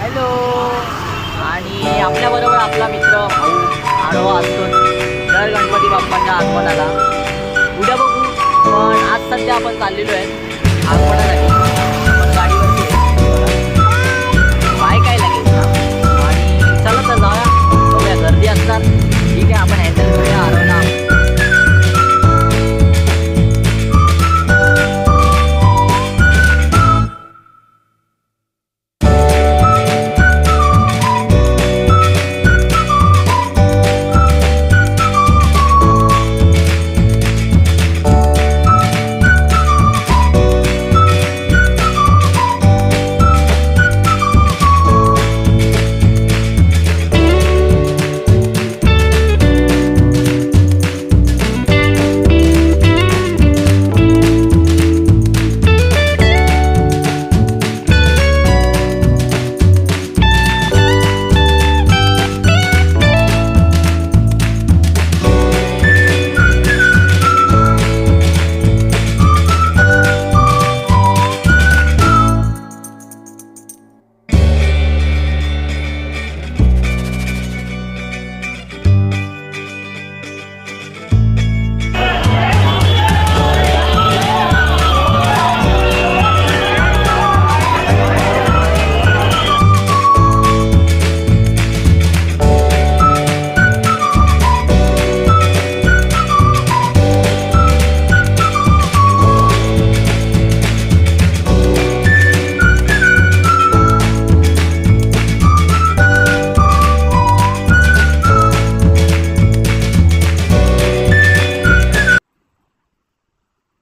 Hello. आणि आपल्याबरोबर आपला मित्र भाऊ आडवा असतो दर गणपती बाप्पांच्या आगमनाला. उद्या बघू, पण आज सध्या आपण चाललेलो आहे आगमनासाठी. आपण गाडीवरती बाय काय लागेल ना. आणि चला तर जाऊया, बघूया गर्दी असतात. ठीक आहे, आपण हँडल करूया आरवला.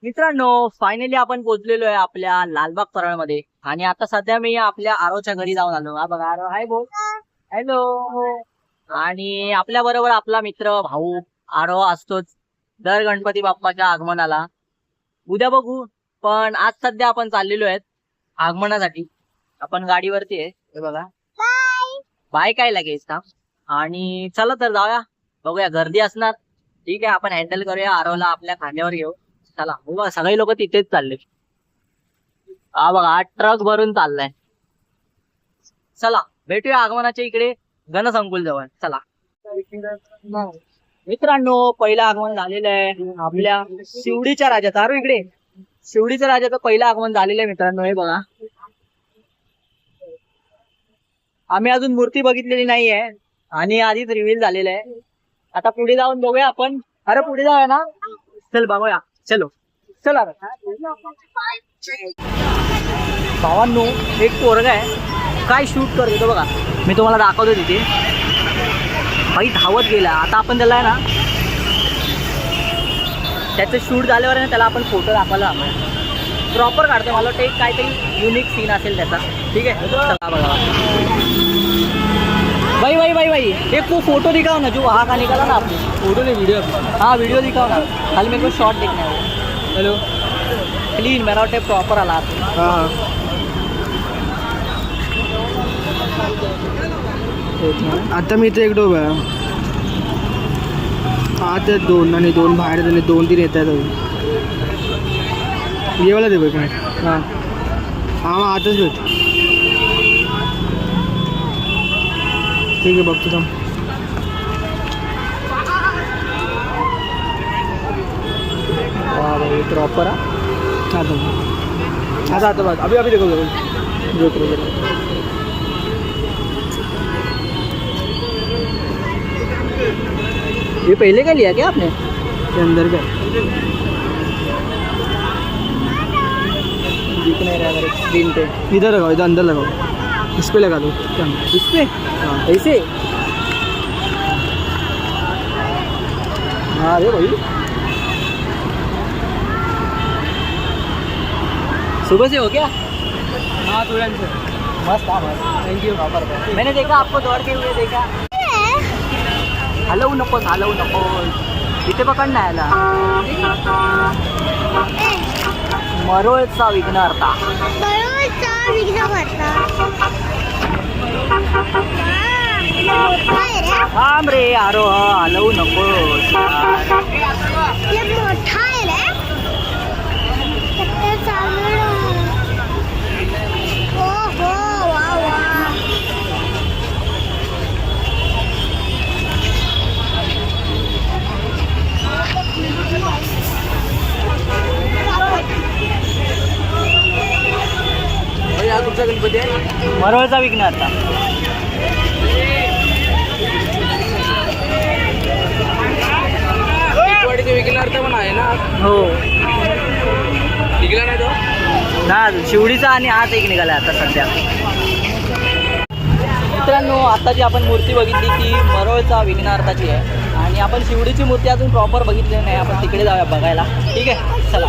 मित्रांनो, फायनली आपण पोहोचलेलो आहे आपल्या लालबाग परळमध्ये. आणि आता सध्या मी आपल्या आरवच्या घरी जाऊन आलो. हा बघा आरव, हाय बोल. हॅलो. आणि आपल्या बरोबर आपला मित्र भाऊ आरव असतोच दर गणपती बाप्पाच्या आगमनाला. उद्या बघू, पण आज सध्या आपण चाललेलो आहेत आगमनासाठी. आपण गाडीवरती आहे, हे बघा. बाय काय लागेल का. आणि चला तर जाऊया, बघूया गर्दी असणार. ठीक आहे, आपण हँडल करूया आरवला, आपल्या खांद्यावर घेऊ. चला बघा, सगळे लोक तिथेच चालले. हा बघा, ट्रक भरून चाललाय. चला भेटूया आगमनाच्या इकडे गणसंकुल जवळ. चला मित्रांनो, पहिलं आगमन झालेलं आहे आपल्या शिवडीच्या राजाचं. अरे इकडे शिवडीच्या राजाचं पहिलं आगमन झालेलं आहे मित्रांनो. हे बघा, आम्ही अजून मूर्ती बघितलेली नाहीये आणि आधीच रिव्हील झालेलं आहे. आता पुढे जाऊन बघूया आपण. अरे पुढे जाऊया ना, चल बघूया. चलो चला. भावांनो, एक पोरगा आहे काय शूट करतो तो बघा. मी तुम्हाला दाखवतो तिथे. भाई धावत गेला. आता आपण त्याला आहे ना, त्याचं शूट झाल्यावर आहे ना, त्याला आपण फोटो दाखवायला आपण प्रॉपर काढतो. मला वाटतं एक काहीतरी युनिक सीन असेल त्याचा. ठीक आहे, चला बघा. भाई भाई भाई भाई एक वो फोटो दिखाओ ना, जो वहाँ का निकाला ना आपने. फोटो नहीं, वीडियो. हाँ वीडियो दिखाओ ना, खाली मेरे को शॉर्ट देखना है. हेलो क्लीन, मेरा वाटते प्रॉपर आला. हाँ आता मी इथे एक डोब आहे. आत आहेत दोन आणि दोन बाहेर झाले. 2-3 येत आहेत अजून. येवायला दे बघ. हां हां आतच भेट. ठीक आहे, बघतो थांब. प्रॉपर आता आता बात अभी अभी देखो जो ये पहले का लिया क्या आपने. के अंदर का दिख नहीं रहा मेरे स्क्रीन पे. इधर लगाओ, इधर अंदर लगाओ. इस पे लगा दो. इस पे. हाँ ऐसे. हाँ अरे भाई, सुबह से हो क्या. हाँ तुरंत से. मस्त था, मस्त. Thank you. मैंने देखा आपको दौड़ते हुए देखा. हलवू नकोस, हलवू नकोस. इथे पकडणं याला. मरोळचा विघ्नहर्ता. थांब रे आरो, हलवू नकोस. मरोळचा विघ्नहर्ता. विकलार्थ पण आहे ना. हो निघला नाही तो ना, शिवडीचा आणि आज एक निघाला आता सध्या. मित्रांनो, आता जी आपण मूर्ती बघितली ती मरोळचा विघ्नहर्ताची आहे आणि आपण शिवडीची मूर्ती अजून प्रॉपर बघितली नाही. आपण तिकडे जाऊया बघायला. ठीक आहे, चला.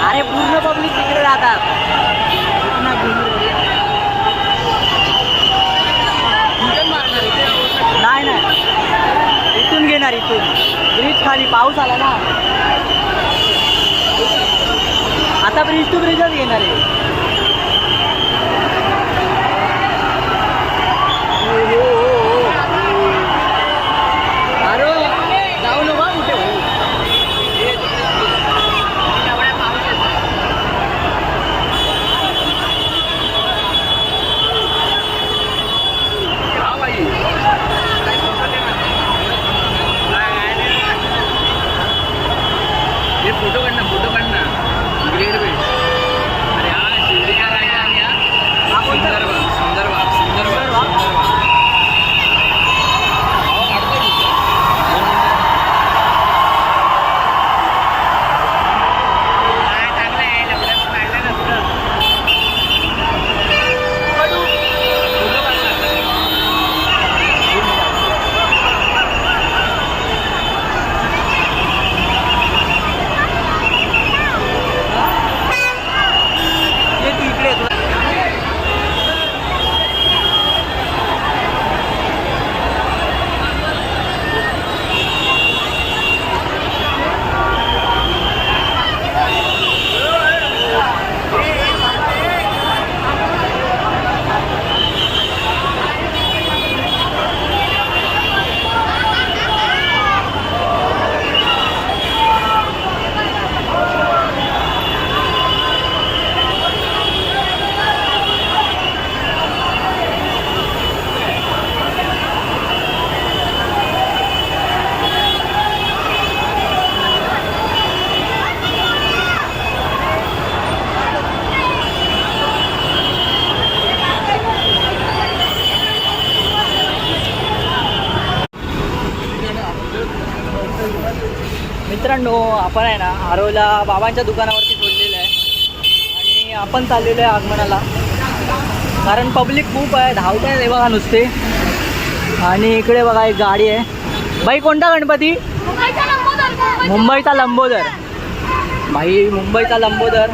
अरे पूर्ण पब्लिक तिकडे जातात. नाही नाही, इथून घेणार, इथून ब्रिज खाली. पाऊस आला ना आता, ब्रिज टू ब्रिजच घेणार आहे. अरे जाऊ नको कुठे. फोटो काढना ग्रेड पे. अरे हा शिर्डी का राजा आणि हा सुंदर बाग. मित्रांनो, आपण आहे ना आरोला बाबांच्या दुकानावरती सोडलेलं आहे आणि आपण चाललेलो आहे आगमनाला. कारण पब्लिक खूप आहे, धावत आहे बघा नुसते. आणि इकडे बघा एक गाडी आहे. बाई, कोणता गणपती? मुंबईचा लंबोदर. भाई, मुंबईचा लंबोदर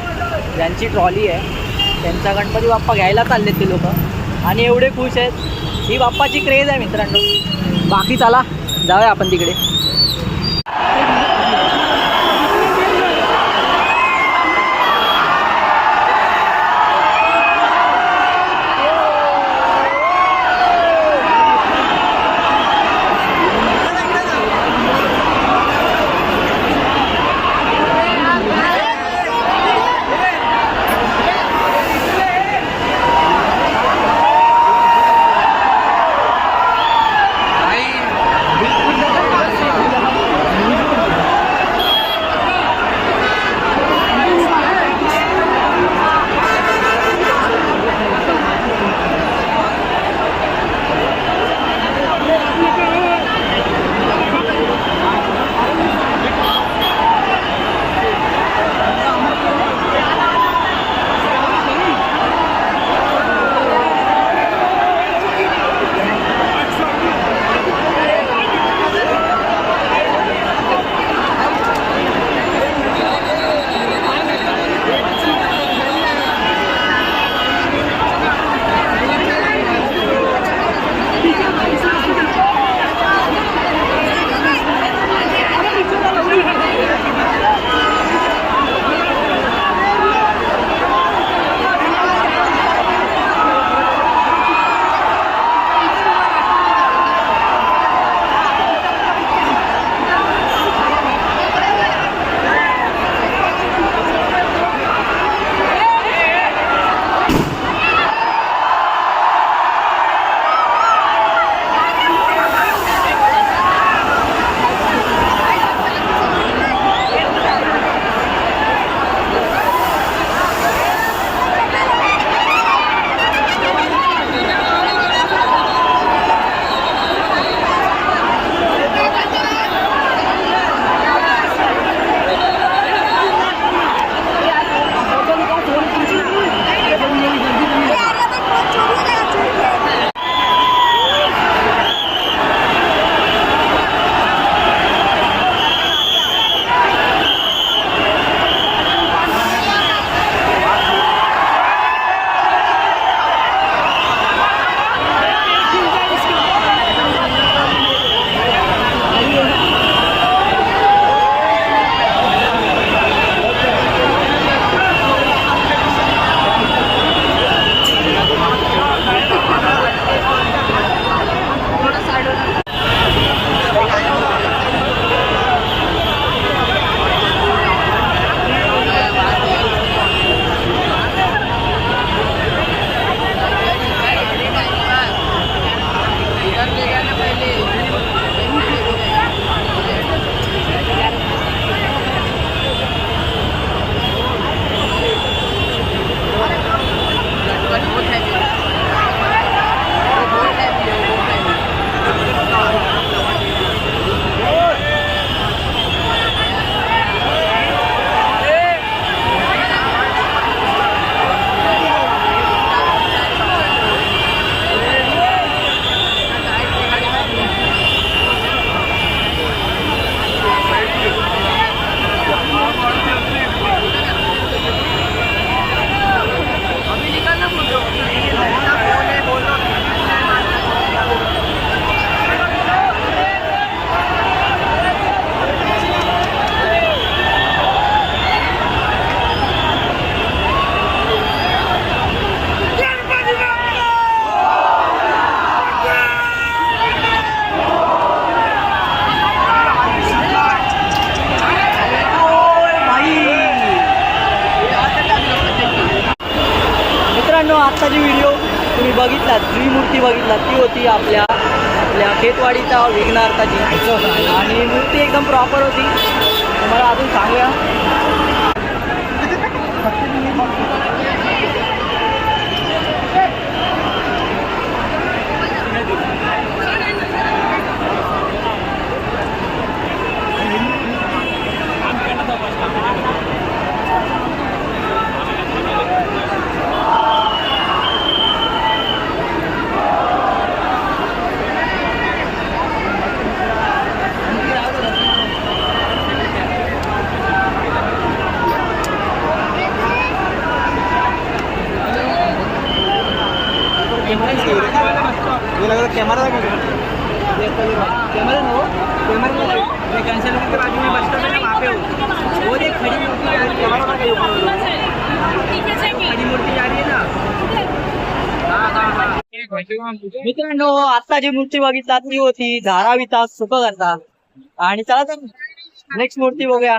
यांची ट्रॉली आहे. त्यांचा गणपती बाप्पा घ्यायला चाललेत ते लोक आणि एवढे खुश आहेत. ही बाप्पाची क्रेज आहे मित्रांनो. बाकी चला जाऊया आपण तिकडे. आत्ताची व्हिडिओ तुम्ही बघितलात, जी मूर्ती बघितलात ती होती आपल्या खेतवाडीच्या विघ्नार्थाची आणि मूर्ती एकदम प्रॉपर होती. तुम्हाला अजून सांगूया मित्रांनो, आता जी मूर्ती बघितला ती होती धारावीचा सुखकर्ता. आणि चला तर नेक्स्ट मूर्ती बघूया.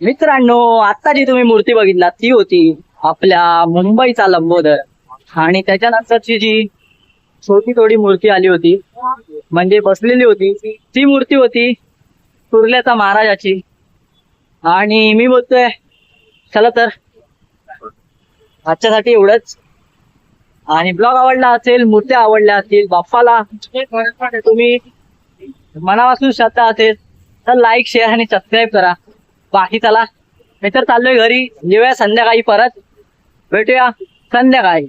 मित्रांनो, आता जी तुम्ही मूर्ती बघितला ती होती आपल्या मुंबईचा लंबोदर. आणि त्याच्यानंतरची जी छोटी थोडी मूर्ती आली होती म्हणजे बसलेली होती ती मूर्ती होती कुर्ल्याचा महाराजाची. आणि मी बोलतोय चला तर आजच्यासाठी एवढंच. आणि ब्लॉग आवडला असेल, मूर्त्या आवडल्या असतील, बाप्पाला तुम्ही मनापासून श्रद्धा असेल तर लाईक, शेअर आणि सबस्क्राईब करा. बाकी चला मी तर चाललोय घरी. येऊया संध्याकाळी, परत भेटूया संध्याकाळी.